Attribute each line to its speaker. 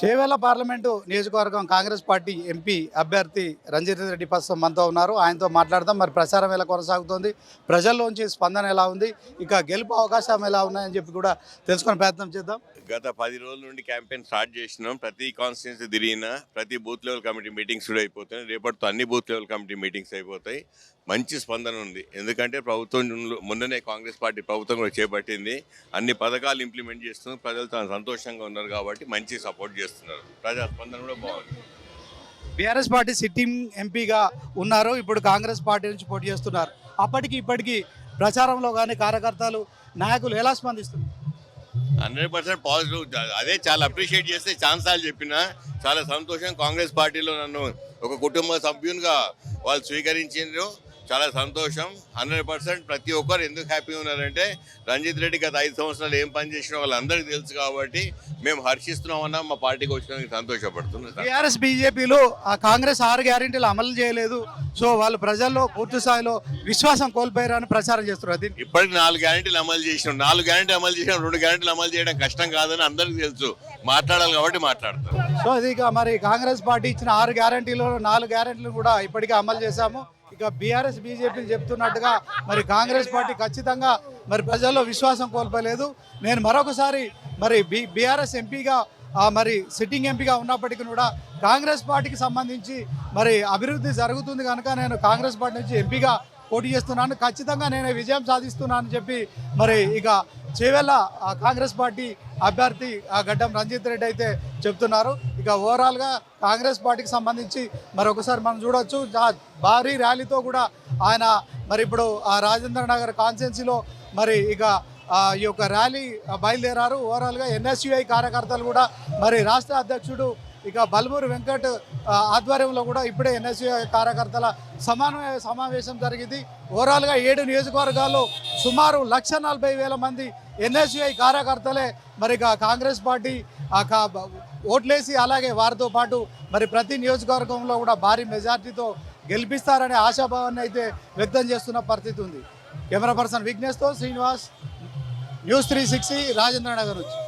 Speaker 1: Chevella parliament నియోజకవర్గం Congress party MP అభ్యర్థి రంజిత్ రెడ్డి ప్రస్తుతం మనతో ఉన్నారు. ఆయనతో మాట్లాడదాం. మరి ప్రచారం ఎలా కొనసాగుతోంది, ప్రజల్లోంచి స్పందన ఎలా ఉంది, ఇక గెలుపు అవకాశం ఎలా ఉన్నాయని చెప్పి కూడా తెలుసుకునే ప్రయత్నం చేద్దాం.
Speaker 2: గత 10 రోజుల నుండి క్యాంపెయిన్ స్టార్ట్ చేసినాం. ప్రతి కాన్స్టిట్యున్సీ తిరిగిన ప్రతి బూత్ లెవెల్ కమిటీ మీటింగ్స్ కూడా అయిపోతాయి. రేపటితో అన్ని బూత్ లెవెల్ కమిటీ మీటింగ్స్ అయిపోతాయి. మంచి స్పందన ఉంది. ఎందుకంటే ప్రభుత్వం మొన్ననే కాంగ్రెస్ పార్టీ ప్రభుత్వం కూడా చేపట్టింది. అన్ని పథకాలు ఇంప్లిమెంట్ చేస్తున్నారు. ప్రజలు చాలా సంతోషంగా ఉన్నారు కాబట్టి మంచి సపోర్ట్ చేస్తున్నారు. ప్రజా స్పందన కూడా బాగుంది.
Speaker 1: బీఆర్ఎస్ పార్టీ సిట్టింగ్ ఎంపీగా ఉన్నారు, ఇప్పుడు కాంగ్రెస్ పార్టీ నుంచి పోటీ చేస్తున్నారు. అప్పటికి ఇప్పటికీ ప్రచారంలో కానీ కార్యకర్తలు నాయకులు ఎలా స్పందిస్తున్నారు?
Speaker 2: 100% పాజిటివ్. అదే చాలా అప్రిషియేట్ చేస్తే ఛాన్సాలు చెప్పినా చాలా సంతోషం. కాంగ్రెస్ పార్టీలో నన్ను ఒక కుటుంబ సభ్యునిగా వాళ్ళు స్వీకరించారు. చాలా సంతోషం. 100% ప్రతి ఒక్కరు ఎందుకు హ్యాపీగా ఉన్నారంటే రంజిత్ రెడ్డి గత 5 సంవత్సరాలు ఏం పని చేసినా వాళ్ళందరికీ తెలుసు కాబట్టి మేము హర్షిస్తున్నామన్నా మా పార్టీకి వచ్చినందుకు సంతోషపడుతున్నాం.
Speaker 1: టీఆర్ఎస్ బీజేపీలో ఆ కాంగ్రెస్ 6 గ్యారెంటీలు అమలు చేయలేదు, సో వాళ్ళు ప్రజల్లో పూర్తి స్థాయిలో విశ్వాసం కోల్పోయారని ప్రచారం చేస్తున్నారు.
Speaker 2: ఇప్పటికి 4 గ్యారెంటీలు అమలు చేసినాం. 4 గ్యారెంటీలు అమలు చేసినాం. 2 గ్యారెంటీలు అమలు చేయడం కష్టం కాదని అందరికీ తెలుసు. మాట్లాడాలి కాబట్టి మాట్లాడతారు.
Speaker 1: సో ఇది ఇక మరి కాంగ్రెస్ పార్టీ ఇచ్చిన 6 గ్యారెంటీలో 4 గ్యారెంటీలు కూడా ఇప్పటికే అమలు చేశాము. ఇక బీఆర్ఎస్ బీజేపీలు చెప్తున్నట్టుగా మరి కాంగ్రెస్ పార్టీ ఖచ్చితంగా మరి ప్రజల్లో విశ్వాసం కోల్పోలేదు. నేను మరొకసారి మరి బీఆర్ఎస్ ఎంపీగా మరి సిట్టింగ్ ఎంపీగా ఉన్నప్పటికీ కూడా కాంగ్రెస్ పార్టీకి సంబంధించి మరి అభివృద్ధి జరుగుతుంది కనుక నేను కాంగ్రెస్ పార్టీ నుంచి ఎంపీగా పోటీ చేస్తున్నాను, ఖచ్చితంగా నేను విజయం సాధిస్తున్నాను అని చెప్పి మరి ఇక చేవేళ్ల కాంగ్రెస్ పార్టీ అభ్యర్థి గడ్డం రంజిత్ రెడ్డి అయితే చెప్తున్నారు. ఇక ఓవరాల్గా కాంగ్రెస్ పార్టీకి సంబంధించి మరొకసారి మనం చూడొచ్చు, భారీ ర్యాలీతో కూడా ఆయన మరి ఇప్పుడు రాజేంద్ర నగర్ కాన్స్టిట్యున్సీలో మరి ఇక ఈ యొక్క ర్యాలీ బయలుదేరారు. ఓవరాల్గా ఎన్ఎస్యుఐ కార్యకర్తలు కూడా మరి రాష్ట్ర అధ్యక్షుడు ఇక బల్మూరి వెంకట్ ఆధ్వర్యంలో కూడా ఇప్పుడే ఎన్ఎస్యుఐ కార్యకర్తల సమావేశం జరిగింది. ఓవరాల్గా 7 నియోజకవర్గాల్లో సుమారు 1,40,000 మంది ఎన్ఎస్యుఐ కార్యకర్తలే మరి కాంగ్రెస్ పార్టీ ఓట్లేసి అలాగే వారితో పాటు మరి ప్రతి నియోజకవర్గంలో కూడా భారీ మెజార్టీతో గెలిపిస్తారనే ఆశాభావాన్ని అయితే వ్యక్తం చేస్తున్న పరిస్థితి ఉంది. కెమెరా పర్సన్ విఘ్నేష్తో శ్రీనివాస్, న్యూస్ 360 రాజేంద్ర నగర్ నుంచి.